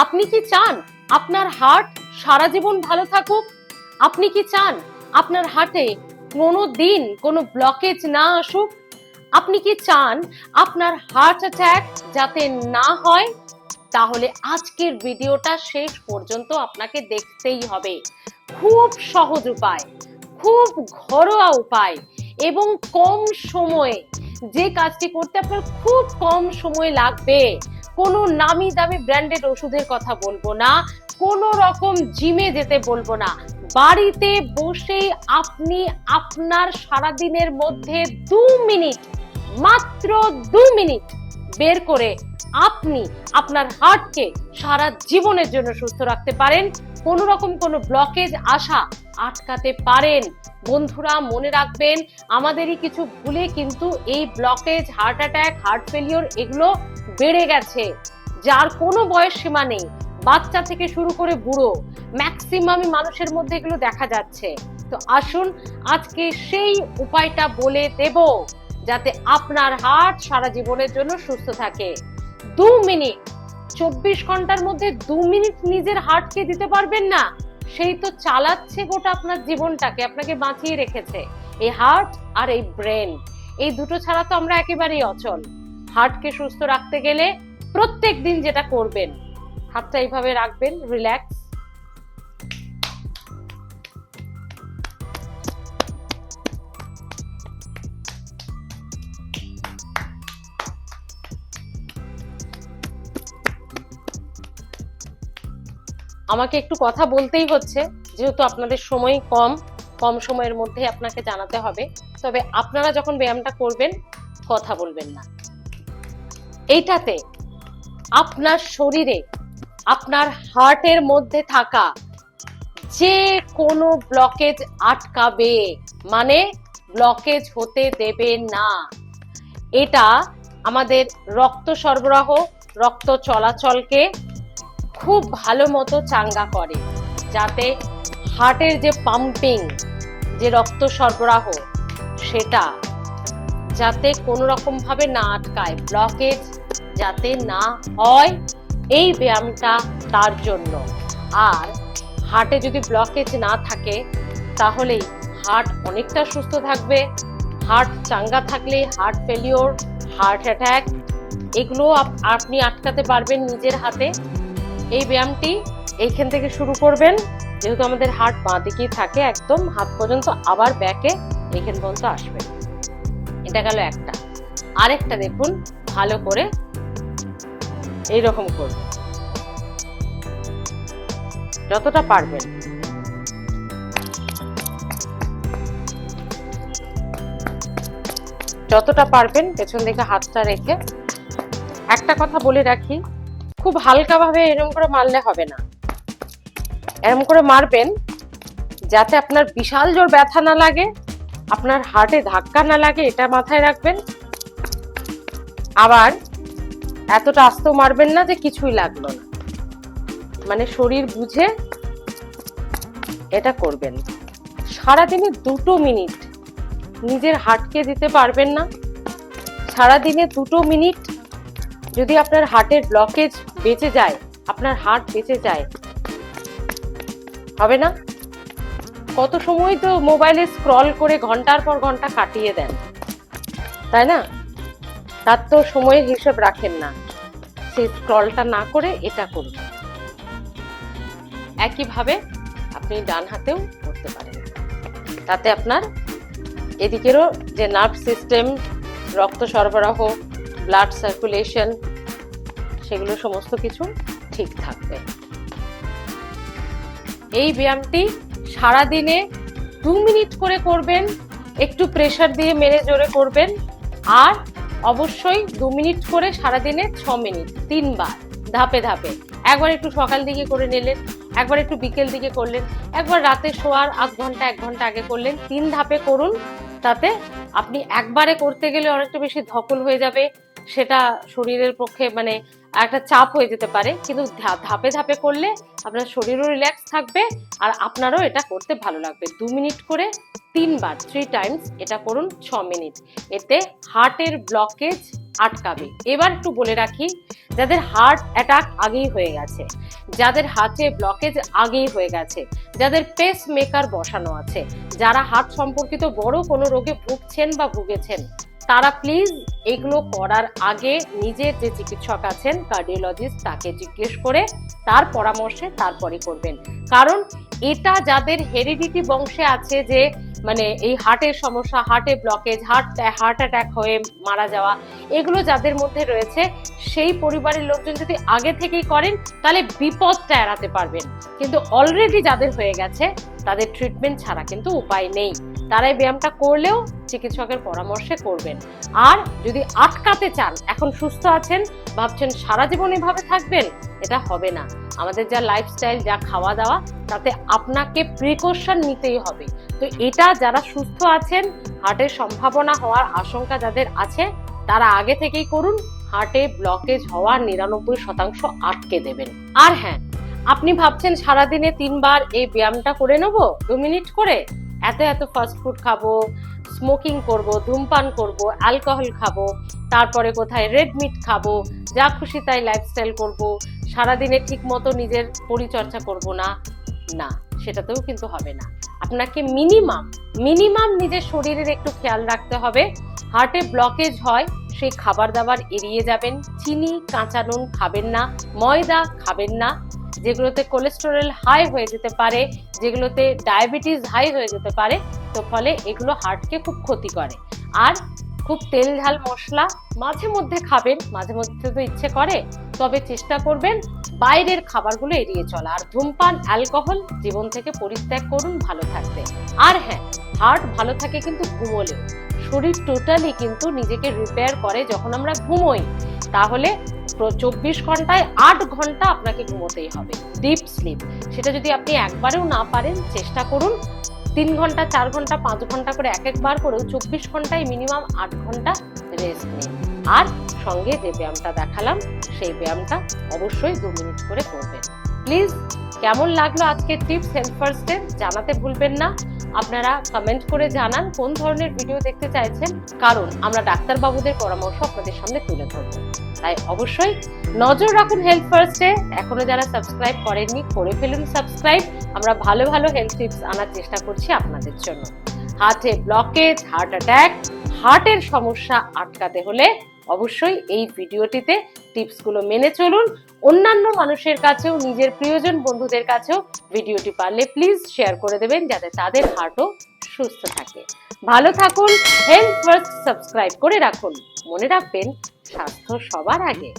আপনি কি চান আপনার হার্ট সারা জীবন ভালো থাকুক? আপনি কি চান আপনার হার্টে কোনো দিন কোনো ব্লকেজ না আসুক? আপনি কি চান আপনার হার্ট অ্যাটাক যাতে না হয়? তাহলে আজকের ভিডিওটা শেষ পর্যন্ত আপনাকে দেখতেই হবে। খুব সহজ উপায়, খুব ঘরোয়া উপায় এবং কম সময়ে যে কাজটি করতে আপনার খুব কম সময় লাগবে। কোনো নামি দামি ব্র্যান্ডেড ওষুধের কথা বলবো না, কোনো রকম জিমে যেতে বলবো না, বাড়িতে বসেই আপনি আপনার সারাদিনের মধ্যে 2 মিনিট, মাত্র 2 মিনিট বের করে আপনি আপনার হার্টকে সারা জীবনের জন্য সুস্থ রাখতে পারেন। কোনো রকম কোনো ব্লকেজ আসা আটকাতে পারেন। বন্ধুরা মনে রাখবেন, আমাদেরই কিছু ভুলে কিন্তু এই blockage, heart attack, heart failure এগুলো বেড়ে গেছে, যার কোনো বয়স সীমা নেই। বাচ্চা থেকে শুরু করে বুড়ো ম্যাক্সিমাম মানুষের মধ্যে এগুলো দেখা যাচ্ছে। তো আসুন আজকে সেই উপায়টা বলে দেব যাতে আপনার হার্ট সারা জীবনের জন্য সুস্থ থাকে। 2 মিনিট, 24 ঘন্টার মধ্যে 2 মিনিট নিজের হার্টকে দিতে পারবেন না? সেই তো চালাচ্ছে গোটা আপনার জীবনটাকে, আপনাকে বাঁচিয়ে রেখেছে। এই হার্ট আর এই ব্রেন, এই দুটো ছাড়া তো আমরা একেবারেই অচল। হার্টকে সুস্থ রাখতে গেলে প্রত্যেক দিন যেটা করবেন, হাতটা এইভাবে রাখবেন, রিল্যাক্স। আমাকে একটু কথা বলতেই হচ্ছে, যেহেতু আপনাদের সময় কম, কম সময়ের মধ্যে আপনাকে জানাতে হবে। তবে আপনারা যখন ব্যায়ামটা করবেন কথা বলবেন না। এইটাতে আপনার শরীরে, আপনার হার্টের মধ্যে থাকা যে কোনো ব্লকেজ আটকাবে, মানে ব্লকেজ হতে দেবে না। এটা আমাদের রক্ত সরবরাহ, রক্ত চলাচলকে খুব ভালো মতো চাঙ্গা করে, যাতে হার্টের যে পাম্পিং, যে রক্ত সরবরাহ, সেটা যাতে কোনো রকম ভাবে না আটকায়, ব্লকেজ যাতে না হয়, এই ব্যায়ামটা তার জন্য। আর হার্টে যদি ব্লকেজ না থাকে তাহলেই হার্ট অনেকটা সুস্থ থাকবে। হার্ট চাঙ্গা থাকলে হার্ট ফেলিওর, হার্ট অ্যাটাক এগুলো আপনি আটকাতে পারবেন নিজের হাতে। এই ব্যায়ামটি এইখান থেকে শুরু করবেন, যেহেতু আমাদের হার্ট বাঁ দিকেই থাকে, একদম হাত পর্যন্ত, আবার ব্যাকে এইখান পর্যন্ত আসবে। এটা গেল একটা। আরেকটা দেখুন, ভালো করে এইরকম করবেন, যতটা পারবেন। যতটা পারবেন পেছন দিকে হাতটা রেখে। একটা কথা বলে রাখি, খুব হালকা ভাবে এরকম করে মারলে হবে না। এরকম করে মারবেন যাতে আপনার বিশাল জোর ব্যথা না লাগে, আপনার হার্টে ধাক্কা না লাগে, এটা মাথায় রাখবেন। আবার এতটা আস্তেও মারবেন না যে কিছুই লাগলো না, মানে শরীর বুঝে এটা করবেন। সারাদিনে 2 মিনিট নিজের হার্টকে দিতে পারবেন না? সারাদিনে 2 মিনিট যদি আপনার হার্টের ব্লকেজ বেঁচে যায়, আপনার হার্ট বেঁচে যায়, হবে না? কত সময় তো মোবাইলে স্ক্রল করে ঘন্টার পর ঘন্টা কাটিয়ে দেন, তাই না? তার তো সময়ের হিসেব রাখেন না। সেই স্ক্রলটা না করে এটা করুন। একইভাবে আপনি ডান হাতেও করতে পারেন। তাতে আপনার এদিকেরও যে নার্ভ সিস্টেম, রক্ত সরবরাহ, ব্লাড সার্কুলেশন, সেগুলো সমস্ত কিছু ঠিক থাকবে। এই ব্যায়ামটি সারাদিনে 2 মিনিট করে করবেন, একটু প্রেসার দিয়ে মেরে জোরে করবেন। আর অবশ্যই 2 মিনিট করে সারাদিনে 6 মিনিট, 3 বার, ধাপে ধাপে। একবার একটু সকাল দিকে করে নিলেন, একবার একটু বিকেল দিকে করলেন, একবার রাতে শোয়ার আধ ঘন্টা 1 ঘন্টা আগে করলেন। 3 ধাপে করুন। তাতে আপনি একবারে করতে গেলে অনেকটা বেশি ধকল হয়ে যাবে, সেটা শরীরের পক্ষে মানে একটা চাপ হয়ে যেতে পারে। কিন্তু ধাপে ধাপে করলে আপনার শরীরও রিল্যাক্স থাকবে আর আপনারও এটা করতে ভালো লাগবে। 2 মিনিট করে 3 বার, 3 টাইমস এটা করুন, 6 মিনিট। এতে হার্টের ব্লকেজ আটকাবে। এবার একটু বলে রাখি, যাদের হার্ট অ্যাটাক আগেই হয়ে গেছে, যাদের হার্টে ব্লকেজ আগেই হয়ে গেছে, যাদের পেস মেকার বসানো আছে, যারা হার্ট সম্পর্কিত বড় কোনো রোগে ভুগছেন বা ভুগেছেন, তারা প্লিজ এগুলো করার আগে নিজের যে চিকিৎসক আছেন কার্ডিওলজিস্ট তাকে জিজ্ঞেস করে তার পরামর্শে তারপরে করবেন। কারণ এটা যাদের হেরিডিটি বংশে আছে, যে মানে এই হার্টের সমস্যা, হার্টে ব্লকেজ, হার্ট অ্যাটাক হয়ে মারা যাওয়া, এগুলো যাদের মধ্যে রয়েছে, সেই পরিবারের লোকজন যদি আগে থেকেই করেন তাহলে বিপদটা এড়াতে পারবেন। কিন্তু অলরেডি যাদের হয়ে গেছে তাদের ট্রিটমেন্ট ছাড়া কিন্তু উপায় নেই। তারা এই ব্যায়ামটা করলেও চিকিৎসকের পরামর্শে করবেন। আর যদি আটকাতে চান, এখন সুস্থ আছেন, ভাবছেন সারা জীবন এভাবে থাকবেন, এটা হবে না। আমাদের যা লাইফস্টাইল, যা খাওয়া দাওয়া, তাতে আপনাকে প্রিকশন নিতেই হবে। তো এটা যারা সুস্থ আছেন, হার্টের সম্ভাবনা হওয়ার আশঙ্কা যাদের আছে, তারা আগে থেকেই করুন। হার্টে ব্লকেজ হওয়ার 99% আটকে দেবেন। আর হ্যাঁ, আপনি ভাবছেন সারাদিনে 3 বার এই ব্যায়ামটা করে নেবো 2 মিনিট করে, এত ফাস্ট ফুড খাবো, স্মোকিং করব, ধূমপান করব, অ্যালকোহল খাবো, তারপরে কোথায় রেড মিট খাবো, যা খুশি তাই লাইফস্টাইল করব, সারাদিনে ঠিক মতো নিজের পরিচর্যা করব না, না, সেটাতেও কিন্তু হবে না। আপনাকে মিনিমাম নিজের শরীরের একটু খেয়াল রাখতে হবে। হার্টে ব্লকেজ হয়, সেই খাবার দাবার এড়িয়ে যাবেন। চিনি, কাঁচা নুন খাবেন না, ময়দা খাবেন না, যেগুলোতে কোলেস্টেরল হাই হয়ে যেতে পারে, যেগুলোতে ডায়াবেটিস হাই হয়ে যেতে পারে। তো ফলে এগুলো হার্টকে খুব ক্ষতি করে। আর খুব তেল ঝাল মশলা মাঝে মধ্যে খাবেন, মাঝে মধ্যে তো ইচ্ছে করে, তবে চেষ্টা করবেন বাইরের খাবারগুলো এড়িয়ে চলা। আর ধূমপান, অ্যালকোহল জীবন থেকে পরিত্যাগ করুন ভালো থাকতে। আর হ্যাঁ, হার্ট ভালো থাকে কিন্তু ঘুমোলেও। শরীর টোটালি কিন্তু নিজেকে রিপেয়ার করে যখন আমরা ঘুমোই। তাহলে 24 ঘন্টায় 8 ঘন্টা আপনাকে ঘুমোতেই হবে, ডিপ স্লিপ। সেটা যদি আপনি একবারেও না পারেন, চেষ্টা করুন 3 ঘন্টা, 4 ঘন্টা, 5 ঘন্টা করে একবার করেও 24 ঘন্টায় মিনিমাম 8 ঘন্টা রেস্ট নিন। আর সঙ্গে যে ব্যায়ামটা দেখালাম, সেই ব্যায়ামটা অবশ্যই 2 মিনিট করে করবেন। প্লিজ, কেমন লাগলো আজকের টিপস হেলথ ফার্স্টে জানাতে ভুলবেন না। আপনারা কমেন্ট করে জানান কোন ধরনের ভিডিও দেখতে চাইছেন, কারণ আমরা ডাক্তারবাবুদের পরামর্শ আপনাদের সামনে তুলে ধরব। তাই অবশ্যই নজর রাখুন হেলথ ফার্স্টে। এখনো যারা সাবস্ক্রাইব করেননি, করে ফেলুন সাবস্ক্রাইব। আমরা ভালো হেলথ টিপস আনার চেষ্টা করছি আপনাদের জন্য। হার্টে ব্লকেজ, হার্ট অ্যাটাক, হার্টের সমস্যা আটকাতে হলে অবশ্যই এই ভিডিওটিতে টিপসগুলো মেনে চলুন। অন্যান্য মানুষের কাছেও, নিজের প্রিয়জন বন্ধুদের কাছেও ভিডিওটি পারলে প্লিজ শেয়ার করে দেবেন, যাতে তাদের হার্টও সুস্থ থাকে। ভালো থাকুন, হেলথ ফার্স্ট সাবস্ক্রাইব করে রাখুন। মনে রাখবেন, স্বাস্থ্য সবার আগে।